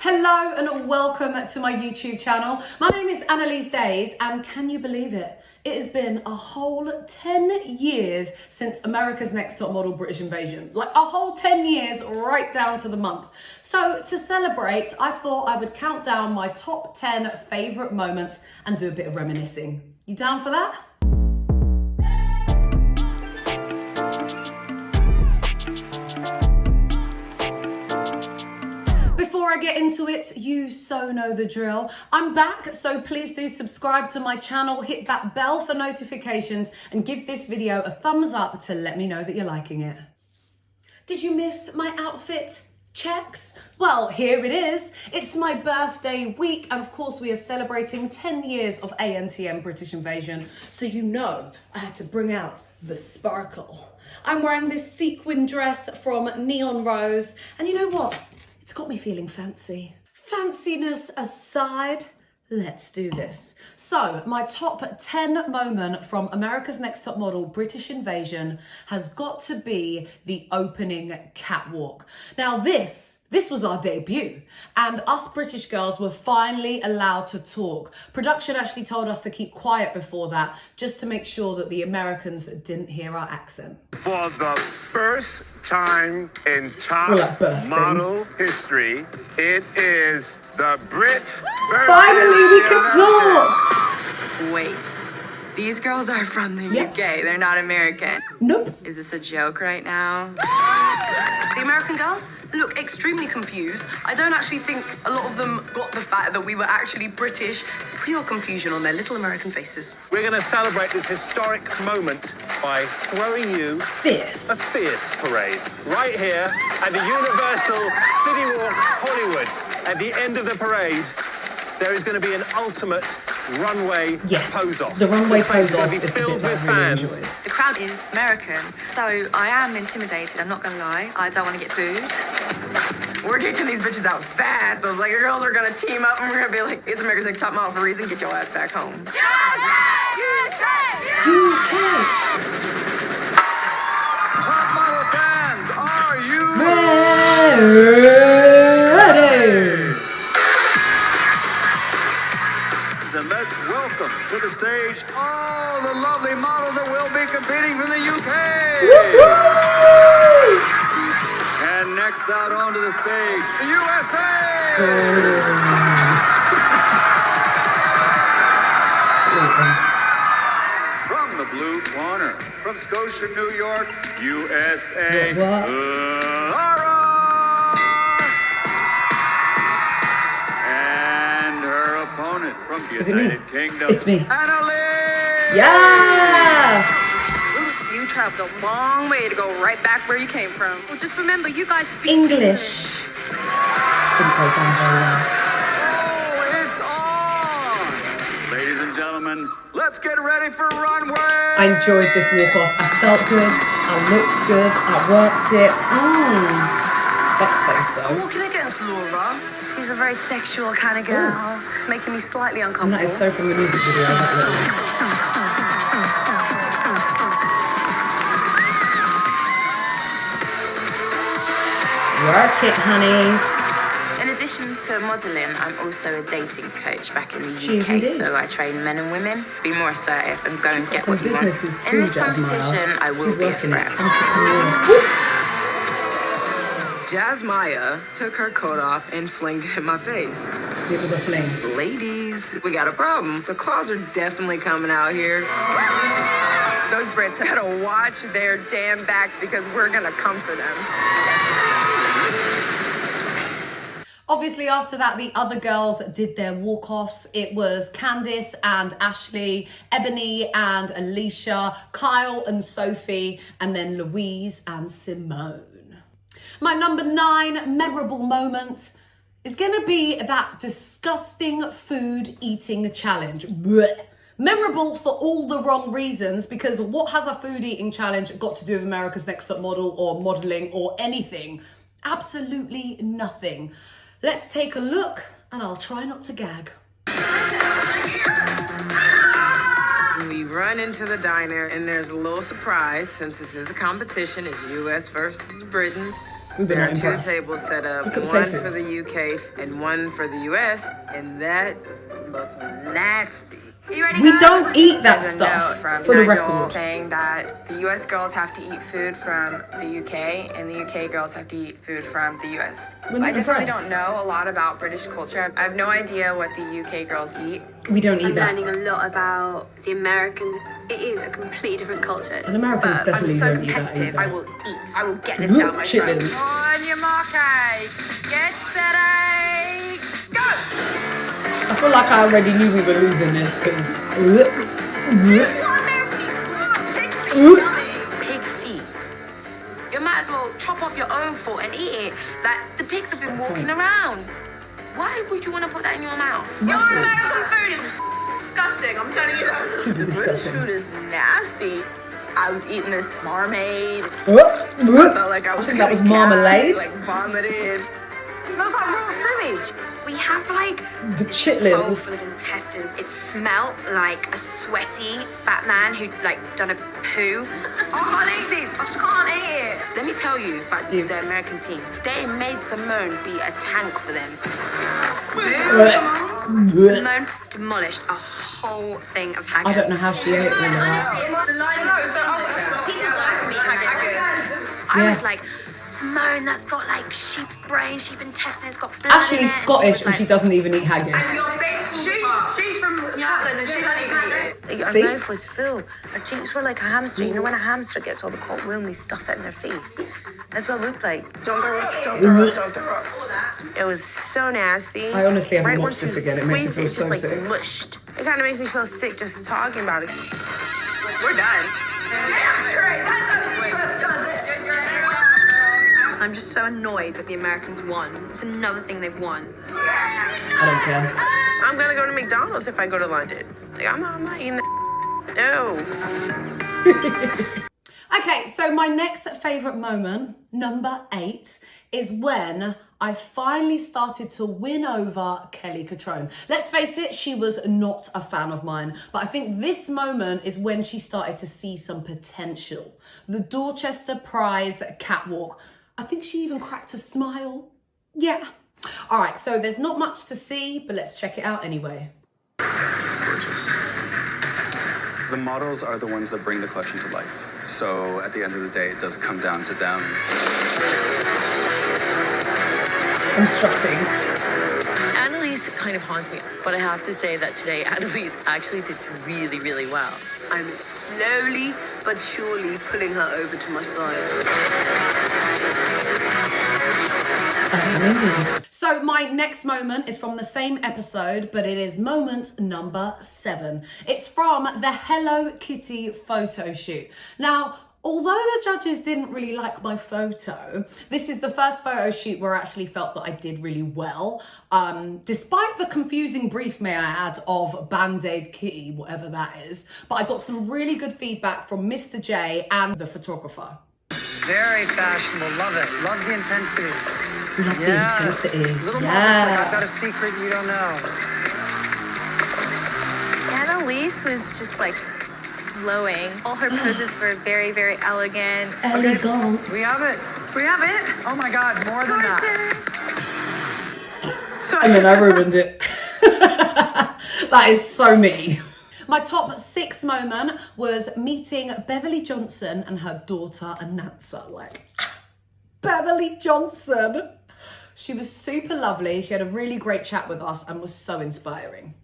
Hello and welcome to my YouTube channel. My name is Annaliese and can you believe it? It has been a whole 10 years since America's Next Top Model British Invasion. Like a whole 10 years right down to the month. So to celebrate, I thought I would count down my top 10 favourite moments and do a bit of reminiscing. You down for that? Before I get into it, you so know the drill. I'm back, so please do subscribe to my channel, hit that bell for notifications, and give this video a thumbs up to let me know that you're liking it. Did you miss my outfit? Checks? Well, here it is. It's my birthday week, and of course we are celebrating 10 years of ANTM British Invasion, so you know I had to bring out the sparkle. I'm wearing this sequin dress from Neon Rose, and you know what? It's got me feeling fancy. Fanciness aside, let's do this. So, my top 10 moment from America's Next Top Model British Invasion has got to be the opening catwalk. Now this was our debut, and us British girls were finally allowed to talk. Production actually told us to keep quiet before that, just to make sure that the Americans didn't hear our accent. For the first time in top model history, it is the Brits versus Finally, we can talk! Wait, these girls are from the UK. They're not American. Nope. Is this a joke right now? The American girls look extremely confused. I don't actually think a lot of them got the fact that we were actually British. Pure confusion on their little American faces. We're going to celebrate this historic moment by throwing you a fierce parade right here at the Universal City Walk, Hollywood. At the end of the parade, there is going to be an ultimate runway pose-off. The runway pose-off is filled with fans. The crowd is American, so I am intimidated, I'm not gonna lie. I don't want to get booed. We're kicking these bitches out fast. I was like, the girls are gonna team up and we're gonna be like, it's America's Next Top Model for a reason, get your ass back home. Top model fans, are you ready? And let's welcome to the stage all the lovely models that will be competing from the UK. And next out onto the stage, the USA. From the blue corner, from Scotia, New York, USA. Laura. Opponent from the United Kingdom. It's me. Annaliese! Yes! You traveled a long way to go right back where you came from. Well, just remember, you guys speak English. Didn't play down very well. Oh, it's on! Ladies and gentlemen, let's get ready for runway! I enjoyed this walk-off. I felt good. I looked good. I worked it. Sex face, though. I'm walking against Laura. She's a very sexual kind of girl, making me slightly uncomfortable. And that is so from the music video, that little. Work it, honeys. In addition to modelling, I'm also a dating coach back in the She UK, so I train men and women. Be more assertive and go and get what you want. Who's In too, this competition, I will be a threat. Jazz Maya took her coat off and flinged it in my face. It was a fling. Ladies, we got a problem. The claws are definitely coming out here. Those Brits gotta watch their damn backs because we're gonna come for them. Obviously, after that, the other girls did their walk-offs. It was Candice and Ashley, Ebony and Alicia, Kyle and Sophie, and then Louise and Simone. My number 9 memorable moment is gonna be that disgusting food eating challenge. Blech. Memorable for all the wrong reasons, because what has a food eating challenge got to do with America's Next Top Model or modeling or anything? Absolutely nothing. Let's take a look and I'll try not to gag. We run into the diner and there's a little surprise since this is a competition. It's US versus Britain. We've been There not are two impressed. tables set up, Look at the one faces. for the UK and one for the US, and that looked nasty. You ready, We guys? don't eat that There's a note stuff, from for the Nigel record. saying that the US girls have to eat food from the UK and the UK girls have to eat food from the US. We're not I definitely impressed. don't know a lot about British culture. I have no idea what the UK girls eat. We don't eat I'm that. learning a lot about the Americans. It is a completely different culture. And Americans But definitely I'm so don't eat that competitive. either. I will eat. I will get this down my throat. Chitlins. On your mark, get set, go! I feel like I already knew we were losing this because. Pig feet. You might as well chop off your own foot and eat it. Like the pigs have been walking around. Why would you want to put that in your mouth? Your American food is disgusting. I'm telling you that. Super disgusting. Food is nasty. I was eating this marmalade. Felt like I was think that was gonna marmalade. Like vomited. It smells like raw sewage. We have like The Bowl chitlins. full of intestines. It smelt like a sweaty fat man who'd like done a poo. I can't eat this. I can't eat it. Let me tell you about Ew. the American team. They made Simone be a tank for them. Simone demolished a whole thing of haggis. I don't know how she ate all of that. People die from eating haggis. I Yeah. was like, Simone, that's got like sheep's brain, sheep intestine, it's got blood Ashley's in it. Scottish and she doesn't even eat haggis. She's from Scotland and she doesn't even eat it. See? Her mouth was full. Her cheeks were like a hamster. You know when a hamster gets all the cold room, they stuff it in their face. That's what it looked like. Don't throw up. It was so nasty. I honestly haven't Right watched once this you again. It makes me squeeze feel it's so just, like, sick. mushed. It kind of makes me feel sick just talking about it. We're done. That's great. That's how Kris does it. I'm just so annoyed that the Americans won. It's another thing they've won. I don't care. I'm gonna go to McDonald's if I go to London. Like, I'm not eating that. No. Okay, so my next favourite moment, number 8, is when I finally started to win over Kelly Catrone. Let's face it, she was not a fan of mine, but I think this moment is when she started to see some potential. The Dorchester Prize catwalk. I think she even cracked a smile. Yeah. All right, so there's not much to see, but let's check it out anyway. Gorgeous. The models are the ones that bring the collection to life. So at the end of the day, it does come down to them. I'm strutting. Annaliese kind of haunts me, but I have to say that today Annaliese actually did really, really well. I'm slowly but surely pulling her over to my side. So my next moment is from the same episode, but it is moment number 7. It's from the Hello Kitty photo shoot. Now, although the judges didn't really like my photo, this is the first photo shoot where I actually felt that I did really well. Despite the confusing brief, may I add, of Band-Aid Kitty, whatever that is. But I got some really good feedback from Mr. J and the photographer. Very fashionable. Love it. Love the intensity. Love the intensity. Little moments like I've got a Yes. secret you don't know. Annaliese was just like flowing. All her poses were very, very elegant. Elegant. We have it. We have it. Oh my God, more than that. And then I ruined it. That is so me. My top 6 moment was meeting Beverly Johnson and her daughter Annaliese. Like, Beverly Johnson. She was super lovely. She had a really great chat with us and was so inspiring.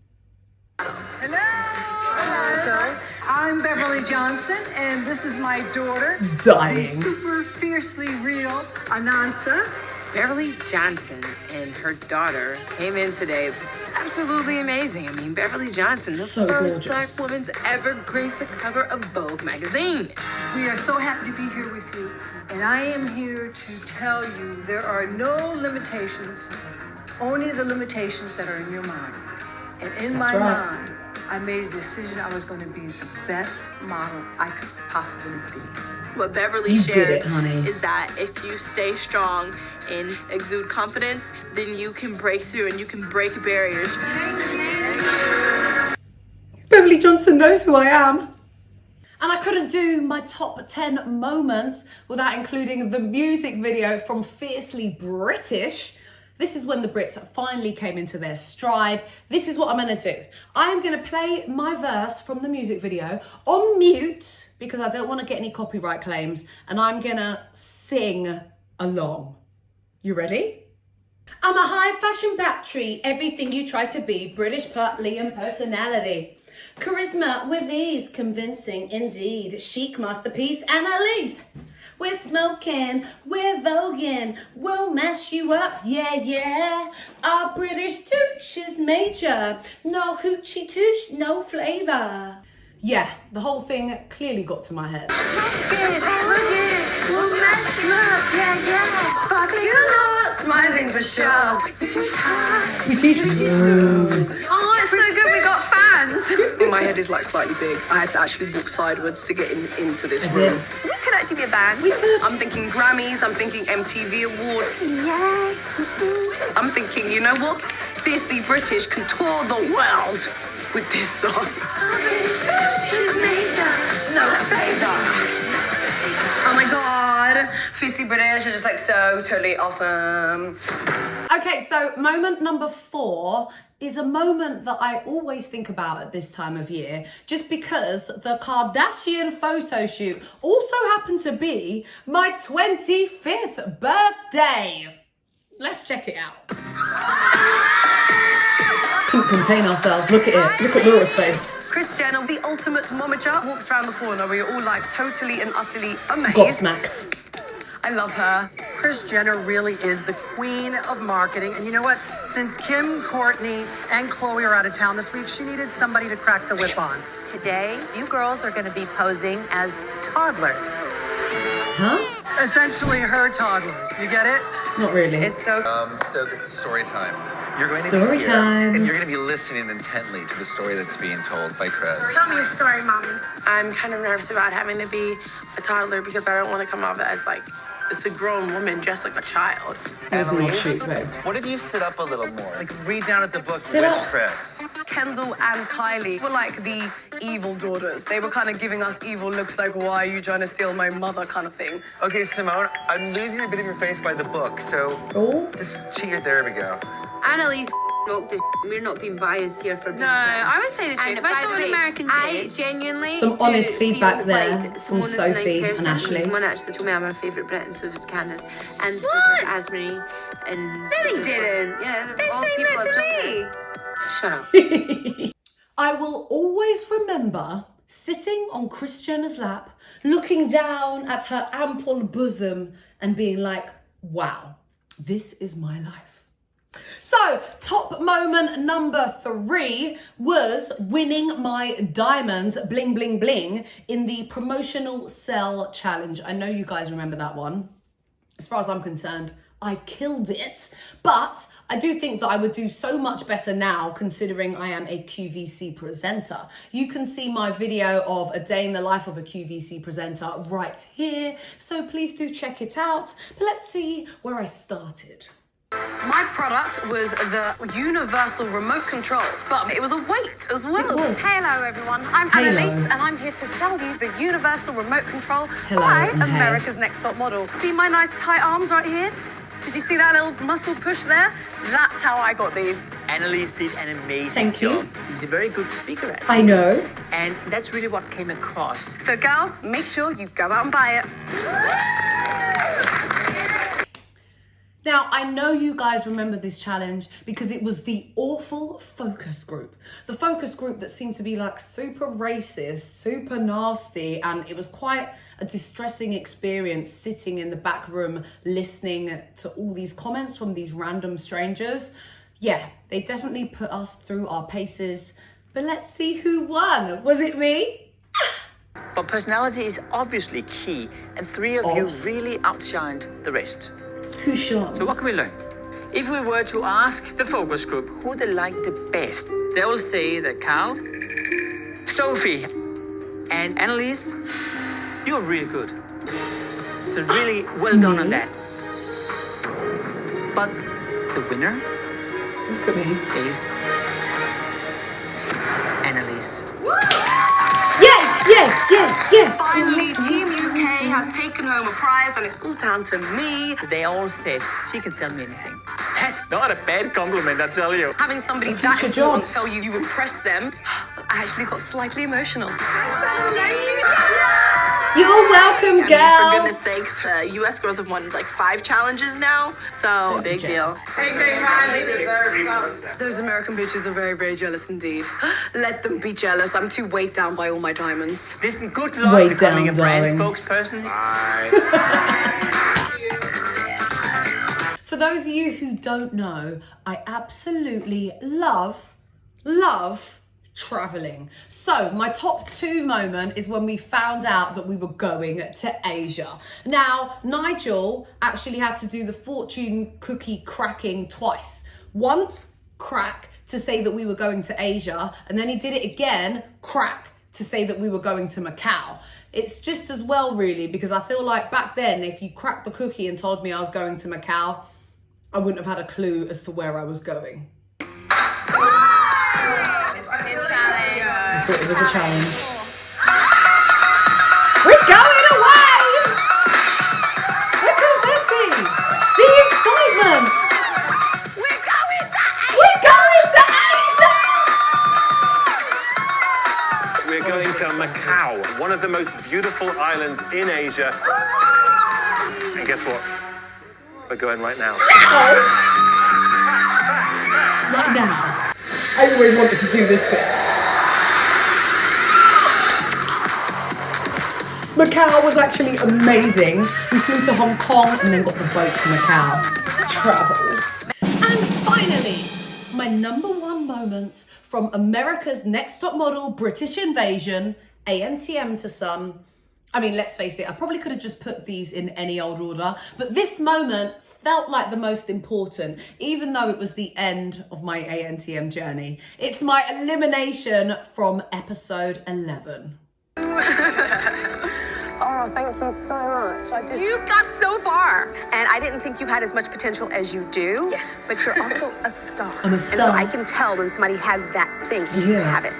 Hello. I'm Beverly Johnson, and this is my daughter, Dying. the super fiercely real Annaliese. Beverly Johnson and her daughter came in today. Absolutely amazing. I mean, Beverly Johnson, the So first gorgeous. black woman to ever grace the cover of Vogue magazine. We are so happy to be here with you, and I am here to tell you there are no limitations, only the limitations that are in your mind. And in That's my right. mind, I made a decision I was going to be the best model I could possibly be. What Beverly You did shared it, honey. is that if you stay strong and exude confidence, then you can break through and you can break barriers. Beverly Johnson knows who I am. And I couldn't do my top 10 moments without including the music video from Fiercely British. This is when the Brits finally came into their stride. This is what I'm gonna do. I am gonna play my verse from the music video on mute because I don't wanna get any copyright claims, and I'm gonna sing along. You ready? I'm a high fashion battery, everything you try to be, British partly and personality. Charisma with ease, convincing indeed, chic masterpiece, Annaliese. We're smoking, we're voguing, we'll mash you up, yeah, yeah. Our British touch is major, no hoochie tooch, no flavour. Yeah, the whole thing clearly got to my head. We'll mash you up, yeah, yeah. Fuck you lot, smiling for sure. We teach you. Oh, it's so good, we got fans. My head is like slightly big. I had to actually walk sideways to get into this room. Did. So we could actually be a band. We could. I'm thinking Grammys, I'm thinking MTV Awards. Yay. I'm thinking, you know what? Fiercely British can tour the world with this song. She's major, no flavor. Oh my God, Fiercely British are just like so totally awesome. Okay, so moment number 4 is a moment that I always think about at this time of year, just because the Kardashian photo shoot also happened to be my 25th birthday. Let's check it out. Couldn't contain ourselves. Look at it. Look at Laura's face. Kris Jenner, the ultimate momager, walks around the corner where you're all like totally and utterly amazed. Gobsmacked. I love her. Kris Jenner really is the queen of marketing. And you know what? Since Kim, Courtney, and Khloe are out of town this week, she needed somebody to crack the whip on. Today, you girls are going to be posing as toddlers. Huh? Essentially her toddlers. You get it? Not really. It's so... So this is story time. You're going to Story be here, time. and you're going to be listening intently to the story that's being told by Kris. Tell me a story, Mommy. I'm kind of nervous about having to be a toddler because I don't want to come off as like, it's a grown woman dressed like a child. It was not shoot, babe. What if you sit up a little more? Like read down at the book Sit with up. Kris. Kendall and Kylie were like the evil daughters. They were kind of giving us evil looks like, why are you trying to steal my mother kind of thing. Okay, Simone, I'm losing a bit of your face by the book, so just cheat your, there we go. Annaliese wrote this. We're not being biased here for. No, I would say the truth. And If I by thought the an way, American I did, genuinely Some honest do feedback feel there like from Simona's a Sophie nice and person. Ashley. Someone actually told me I'm her favourite Brit, and so did Candace, and so What? did Asmarie, and No, so they did- didn't. Yeah, They're all saying people that have to told me. us. Shut up. I will always remember sitting on Kris Jenner's lap, looking down at her ample bosom and being like, wow, this is my life. So, top moment number 3 was winning my diamonds, bling, bling, bling, in the promotional sell challenge. I know you guys remember that one. As far as I'm concerned, I killed it, but I do think that I would do so much better now considering I am a QVC presenter. You can see my video of a day in the life of a QVC presenter right here, so please do check it out. But let's see where I started. My product was the universal remote control, but it was a weight as well. It was. Hello everyone, I'm Hello. Annaliese and I'm here to sell you the universal remote control Hello by and hey. America's Next Top Model. See my nice tight arms right here? Did you see that little muscle push there? That's how I got these. Annaliese did an amazing Thank you. job. She's a very good speaker, actually. I know. And that's really what came across. So girls, make sure you go out and buy it. Now, I know you guys remember this challenge because it was the awful focus group. The focus group that seemed to be like super racist, super nasty, and it was quite a distressing experience sitting in the back room listening to all these comments from these random strangers. Yeah, they definitely put us through our paces, but let's see who won. Was it me? But personality is obviously key, and 3 of Obs. you really outshined the rest. Who shot? So what can we learn? If we were to ask the focus group who they like the best, they will say that Carl, Sophie, and Annaliese, you're really good. So really well done on that. But the winner Look at me. is Annaliese. Yay! Yeah. Finally, Team UK has taken home a prize, and it's all down to me. They all said she can sell me anything. That's not a bad compliment, I tell you. Having somebody that important tell you impressed them, I actually got slightly emotional. You're welcome, For girls. goodness sakes, US girls have won like 5 challenges now, so big deal. Those American bitches are very, very jealous indeed. Let them be jealous. I'm too weighed down by all my diamonds. Listen, good luck Way becoming down, a brand darlings. spokesperson. For those of you who don't know, I absolutely love traveling. So my top 2 moment is when we found out that we were going to Asia. Now, Nigel actually had to do the fortune cookie cracking twice. Once, crack, to say that we were going to Asia, and then he did it again, crack, to say that we were going to Macau. It's just as well, really, because I feel like back then, if you cracked the cookie and told me I was going to Macau, I wouldn't have had a clue as to where I was going. I thought it was a challenge. We're going away! The confetti! The excitement! We're going to Asia! We're going to Macau, one of the most beautiful islands in Asia. And guess what? We're going right now. Right now. I always wanted to do this bit. Macau was actually amazing. We flew to Hong Kong and then got the boat to Macau. Travels. And finally, my number 1 moment from America's Next Top Model British Invasion, ANTM To Some. I mean, let's face it, I probably could have just put these in any old order, but this moment felt like the most important, even though it was the end of my ANTM journey. It's my elimination from episode 11. Oh, thank you so much. You got so far. And I didn't think you had as much potential as you do. Yes. But you're also a star. I'm a star. And so I can tell when somebody has that thing. You have it.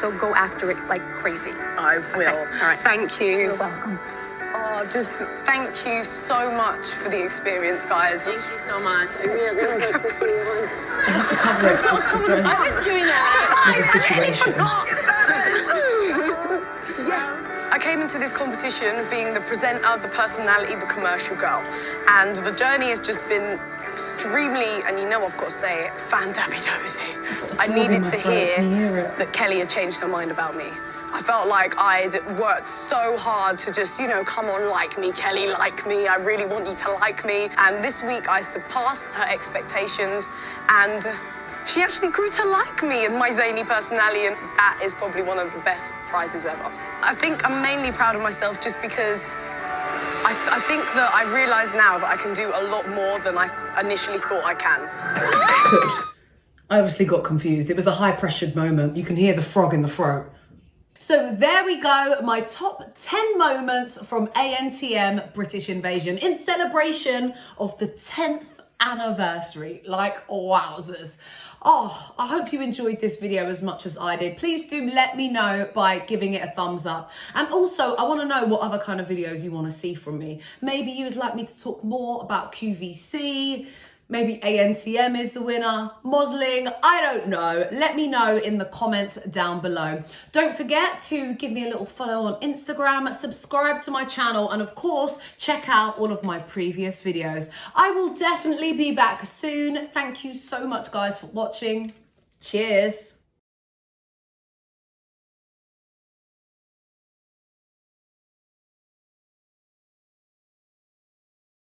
So go after it like crazy. I will. Okay. All right. Thank you. You're welcome. Oh, just thank you so much for the experience, guys. Thank you so much. I really good to see you. I had to cover it with the dress. I was doing that. There's a situation. I came into this competition being the presenter, the personality, the commercial girl. And the journey has just been extremely, and you know I've got to say it, fan-dabby-dozy. I needed to hear that Kelly had changed her mind about me. I felt like I'd worked so hard to just, come on, like me, Kelly, like me. I really want you to like me. And this week I surpassed her expectations, and she actually grew to like me and my zany personality, and that is probably one of the best prizes ever. I think I'm mainly proud of myself just because I think that I realise now that I can do a lot more than I initially thought I can. Good. I obviously got confused. It was a high-pressured moment. You can hear the frog in the throat. So there we go, my top 10 moments from ANTM British Invasion in celebration of the 10th anniversary. Like, wowzers. Oh, I hope you enjoyed this video as much as I did. Please do let me know by giving it a thumbs up. And also, I want to know what other kind of videos you want to see from me. Maybe you would like me to talk more about QVC. Maybe ANTM is the winner, modelling, I don't know. Let me know in the comments down below. Don't forget to give me a little follow on Instagram, subscribe to my channel, and of course, check out all of my previous videos. I will definitely be back soon. Thank you so much, guys, for watching. Cheers.